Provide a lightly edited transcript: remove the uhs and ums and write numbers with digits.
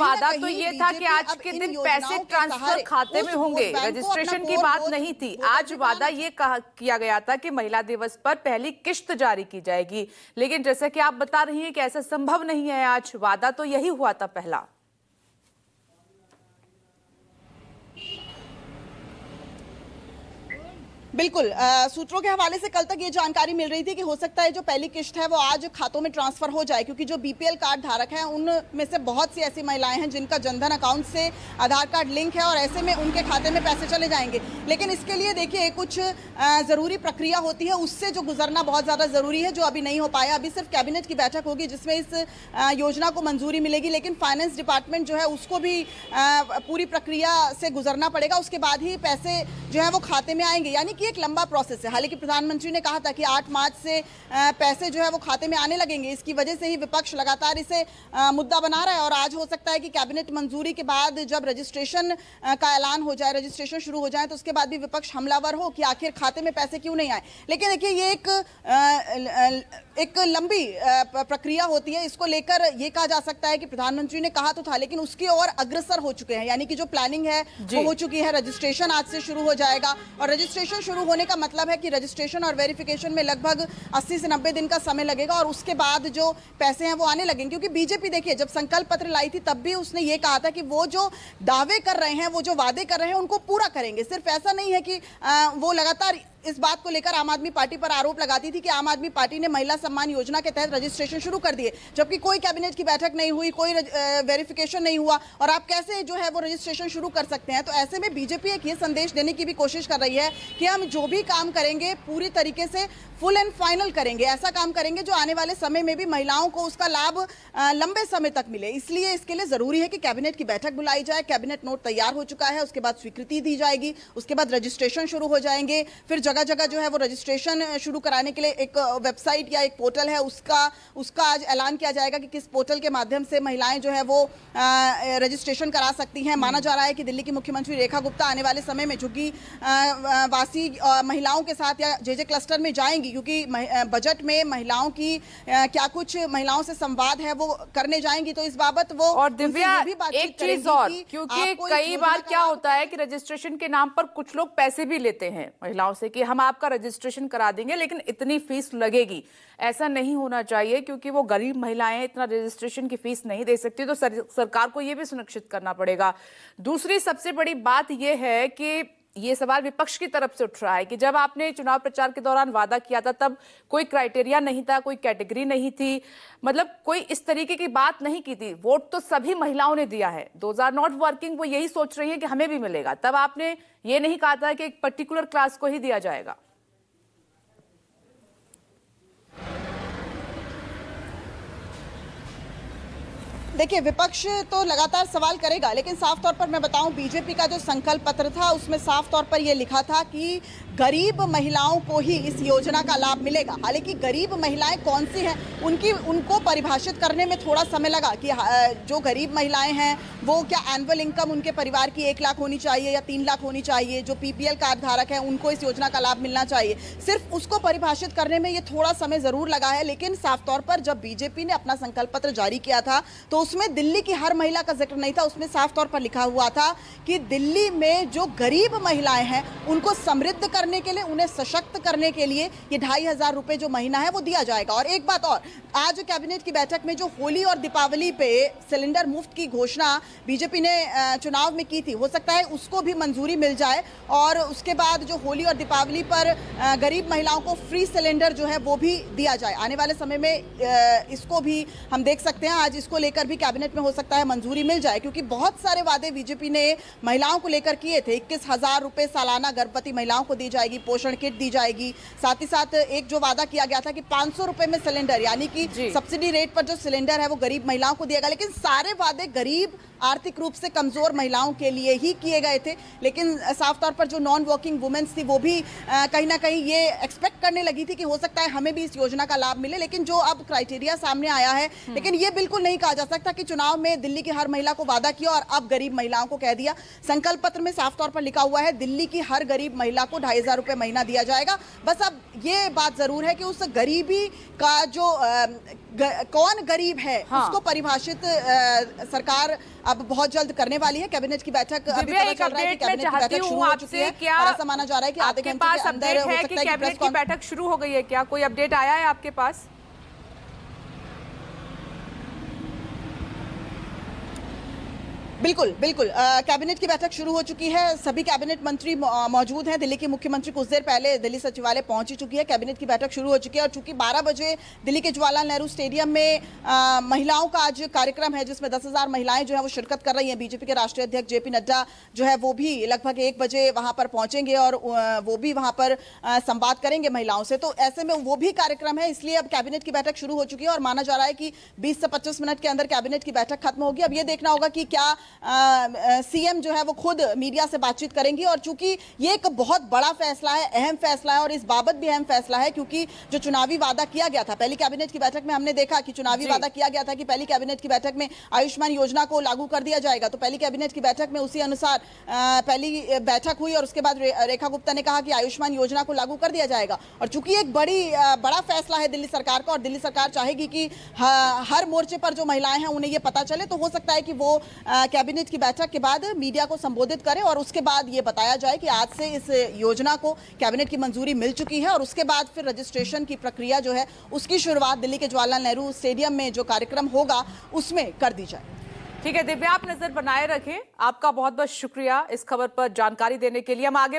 वादा तो ये था कि आज के दिन पैसे ट्रांसफर खाते में होंगे, रजिस्ट्रेशन की बात नहीं थी। आज वादा ये किया गया था कि महिला दिवस पर पहली किश्त जारी की जाएगी, लेकिन जैसा कि आप बता रही हैं कि ऐसा संभव नहीं है। आज वादा तो यही हुआ था पहला। बिल्कुल, सूत्रों के हवाले से कल तक ये जानकारी मिल रही थी कि हो सकता है जो पहली किश्त है वो आज खातों में ट्रांसफर हो जाए, क्योंकि जो बीपीएल कार्ड धारक हैं उनमें से बहुत सी ऐसी महिलाएं हैं जिनका जनधन अकाउंट से आधार कार्ड लिंक है और ऐसे में उनके खाते में पैसे चले जाएंगे। लेकिन इसके लिए देखिए कुछ ज़रूरी प्रक्रिया होती है, उससे जो गुजरना बहुत ज़्यादा ज़रूरी है, जो अभी नहीं हो पाया। अभी सिर्फ कैबिनेट की बैठक होगी जिसमें इस योजना को मंजूरी मिलेगी, लेकिन फाइनेंस डिपार्टमेंट जो है उसको भी पूरी प्रक्रिया से गुजरना पड़ेगा। उसके बाद ही पैसे जो है वो खाते में आएंगे, यानी कि एक लंबा प्रोसेस है। हालांकि प्रधानमंत्री ने कहा था कि 8 मार्च से पैसे जो है वो खाते में आने लगेंगे। इसकी वजह से ही विपक्ष लगातार इसे मुद्दा बना रहा है और आज हो सकता है कि कैबिनेट मंजूरी के बाद जब रजिस्ट्रेशन का ऐलान हो जाए, रजिस्ट्रेशन शुरू हो जाए, तो उसके बाद भी विपक्ष हमलावर हो कि आखिर खाते में पैसे क्यों नहीं आए। लेकिन देखिए ये एक लंबी प्रक्रिया होती है। इसको लेकर ये कहा जा सकता है कि प्रधानमंत्री ने कहा तो था, लेकिन उसकी ओर अग्रसर हो चुके हैं, यानी कि जो प्लानिंग है वो हो चुकी है। रजिस्ट्रेशन आज से शुरू हो जाएगा और रजिस्ट्रेशन शुरू होने का मतलब है कि रजिस्ट्रेशन और वेरिफिकेशन में लगभग 80 से 90 दिन का समय लगेगा और उसके बाद जो पैसे हैं वो आने लगेंगे। क्योंकि बीजेपी देखिए जब संकल्प पत्र लाई थी तब भी उसने ये कहा था कि वो जो दावे कर रहे हैं, वो जो वादे कर रहे हैं उनको पूरा करेंगे। सिर्फ ऐसा नहीं है कि वो लगातार इस बात को लेकर आम आदमी पार्टी पर आरोप लगाती थी कि आम आदमी पार्टी ने महिला सम्मान योजना के तहत रजिस्ट्रेशन शुरू कर दिए, जबकि कोई कैबिनेट की बैठक नहीं हुई, कोई वेरिफिकेशन नहीं हुआ और आप कैसे जो है वो रजिस्ट्रेशन शुरू कर सकते हैं। तो ऐसे में बीजेपी एक ये संदेश देने की भी कोशिश कर रही है कि हम जो भी काम करेंगे पूरी तरीके से फुल एंड फाइनल करेंगे, ऐसा काम करेंगे जो आने वाले समय में भी महिलाओं को उसका लाभ लंबे समय तक मिले। इसलिए इसके लिए जरूरी है कि कैबिनेट की बैठक बुलाई जाए। कैबिनेट नोट तैयार हो चुका है, उसके बाद स्वीकृति दी जाएगी, उसके बाद रजिस्ट्रेशन शुरू हो जाएंगे। फिर जगह जगह जो है वो रजिस्ट्रेशन शुरू कराने के लिए एक वेबसाइट या एक पोर्टल है, उसका आज ऐलान किया जाएगा कि किस पोर्टल के माध्यम से महिलाएं जो है वो रजिस्ट्रेशन करा सकती हैं। माना जा रहा है कि दिल्ली की मुख्यमंत्री रेखा गुप्ता आने वाले समय में झुग्गी वासी महिलाओं के साथ या जे क्लस्टर में जाएंगी, क्योंकि बजट में महिलाओं की क्या कुछ महिलाओं से संवाद है वो करने जाएंगी। तो इस बाबत वो और दिव्या एक चीज और, क्योंकि कई बार क्या होता है कि रजिस्ट्रेशन के नाम पर कुछ लोग पैसे भी लेते हैं महिलाओं से कि हम आपका रजिस्ट्रेशन करा देंगे लेकिन इतनी फीस लगेगी। ऐसा नहीं होना चाहिए, क्योंकि वो गरीब महिलाएं इतना रजिस्ट्रेशन की फीस नहीं दे सकती। तो सरकार को यह भी सुनिश्चित करना पड़ेगा। दूसरी सबसे बड़ी बात यह है कि ये सवाल विपक्ष की तरफ से उठ रहा है कि जब आपने चुनाव प्रचार के दौरान वादा किया था तब कोई क्राइटेरिया नहीं था, कोई कैटेगरी नहीं थी, मतलब कोई इस तरीके की बात नहीं की थी। वोट तो सभी महिलाओं ने दिया है, दोज आर नॉट वर्किंग, वो यही सोच रही है कि हमें भी मिलेगा। तब आपने ये नहीं कहा था कि एक पर्टिकुलर क्लास को ही दिया जाएगा। देखिए विपक्ष तो लगातार सवाल करेगा, लेकिन साफ तौर पर मैं बताऊं बीजेपी का जो संकल्प पत्र था उसमें साफ तौर पर यह लिखा था कि गरीब महिलाओं को ही इस योजना का लाभ मिलेगा। हालांकि गरीब महिलाएं कौन सी हैं उनको परिभाषित करने में थोड़ा समय लगा कि जो गरीब महिलाएं हैं वो क्या एनुअल इनकम उनके परिवार की 1 लाख होनी चाहिए या 3 लाख होनी चाहिए, जो पीपीएल कार्ड धारक है उनको इस योजना का लाभ मिलना चाहिए। सिर्फ उसको परिभाषित करने में ये थोड़ा समय जरूर लगा है, लेकिन साफ तौर पर जब बीजेपी ने अपना संकल्प पत्र जारी किया था तो उसमें दिल्ली की हर महिला का जिक्र नहीं था। उसमें साफ तौर पर लिखा हुआ था कि दिल्ली में जो गरीब महिलाएं हैं उनको समृद्ध करने के लिए, उन्हें सशक्त करने के लिए ये 2500 रुपए जो महीना है वो दिया जाएगा। और एक बात और, आज कैबिनेट की बैठक में जो होली और दीपावली पे सिलेंडर मुफ्त की घोषणा बीजेपी ने चुनाव में की थी, हो सकता है उसको भी मंजूरी मिल जाए और उसके बाद जो होली और दीपावली पर गरीब महिलाओं को फ्री सिलेंडर जो है वो भी दिया जाए। आने वाले समय में इसको भी हम देख सकते हैं। आज इसको लेकर भी कैबिनेट में हो सकता है मंजूरी मिल जाए, क्योंकि बहुत सारे वादे बीजेपी ने महिलाओं को लेकर किए थे। 21,000 रुपए सालाना गर्भवती महिलाओं को दी जाएगी, पोषण किट दी जाएगी। साथ ही साथ एक जो वादा किया गया था कि 500 रुपए में सिलेंडर, यानी कि सब्सिडी रेट पर जो सिलेंडर है वो गरीब महिलाओं को दिएगा। लेकिन सारे वादे गरीब, आर्थिक रूप से कमजोर महिलाओं के लिए ही किए गए थे। लेकिन साफ तौर पर जो नॉन वर्किंग वुमेन्स थी वो भी कहीं ना कहीं ये एक्सपेक्ट करने लगी थी कि हो सकता है हमें भी इस योजना का लाभ मिले। लेकिन जो अब क्राइटेरिया सामने आया है, लेकिन ये बिल्कुल नहीं कहा जा सकता था कि चुनाव में दिल्ली की हर महिला को वादा किया और अब गरीब महिलाओं को कह दिया। संकल्प पत्र में साफ तौर पर लिखा हुआ है दिल्ली की हर गरीब महिला को 2,500 रुपए महीना दिया जाएगा। बस अब ये बात जरूर है कि उस गरीबी का जो कौन गरीब है उसको परिभाषित सरकार अब बहुत जल्द करने वाली है। कैबिनेट की बैठक अभी पता चल रहा है कि कैबिनेट की बैठक शुरू हो चुकी है और ऐसा माना जा रहा है कि आधे घंटे के अंदर हो सकता है कि कैबिनेट की बैठक शुरू हो गई है। क्या कोई अपडेट आया है आपके पास? बिल्कुल बिल्कुल कैबिनेट की बैठक शुरू हो चुकी है। सभी कैबिनेट मंत्री मौजूद हैं। दिल्ली की मुख्यमंत्री कुछ देर पहले दिल्ली सचिवालय पहुंच चुकी है। कैबिनेट की बैठक शुरू हो चुकी है और चूंकि 12 बजे दिल्ली के जवाहरलाल नेहरू स्टेडियम में महिलाओं का आज कार्यक्रम है जिसमें 10,000 महिलाएं जो है वो शिरकत कर रही हैं। बीजेपी के राष्ट्रीय अध्यक्ष जेपी नड्डा जो है वो भी लगभग 1 बजे वहां पर पहुंचेंगे और वो भी वहां पर संवाद करेंगे महिलाओं से। तो ऐसे में वो भी कार्यक्रम है, इसलिए अब कैबिनेट की बैठक शुरू हो चुकी है और माना जा रहा है कि 20 से 25 मिनट के अंदर कैबिनेट की बैठक खत्म होगी। अब ये देखना होगा कि क्या सीएम जो है वो खुद मीडिया से बातचीत करेंगी और चूंकि ये एक बहुत बड़ा फैसला है, अहम फैसला है और इस बाबत भी अहम फैसला है क्योंकि जो चुनावी वादा किया गया था पहली कैबिनेट की बैठक में, हमने देखा कि चुनावी वादा किया गया था कि पहली कैबिनेट की बैठक में आयुष्मान योजना को लागू कर दिया जाएगा। तो पहली कैबिनेट की बैठक में उसी अनुसार पहली बैठक हुई और उसके बाद रेखा गुप्ता ने कहा कि आयुष्मान योजना को लागू कर दिया जाएगा। और चूंकि एक बड़ा फैसला है दिल्ली सरकार का और दिल्ली सरकार चाहेगी कि हर मोर्चे पर जो महिलाएं हैं उन्हें ये पता चले, तो हो सकता है कि वो कैबिनेट की बैठक के बाद मीडिया को संबोधित करें और उसके बाद ये बताया जाए कि आज से इस योजना को कैबिनेट की मंजूरी मिल चुकी है और उसके बाद फिर रजिस्ट्रेशन की प्रक्रिया जो है उसकी शुरुआत दिल्ली के जवाहरलाल नेहरू स्टेडियम में जो कार्यक्रम होगा उसमें कर दी जाए। ठीक है दिव्या, आप नजर बनाए रखें। आपका बहुत बहुत शुक्रिया इस खबर पर जानकारी देने के लिए। हम आगे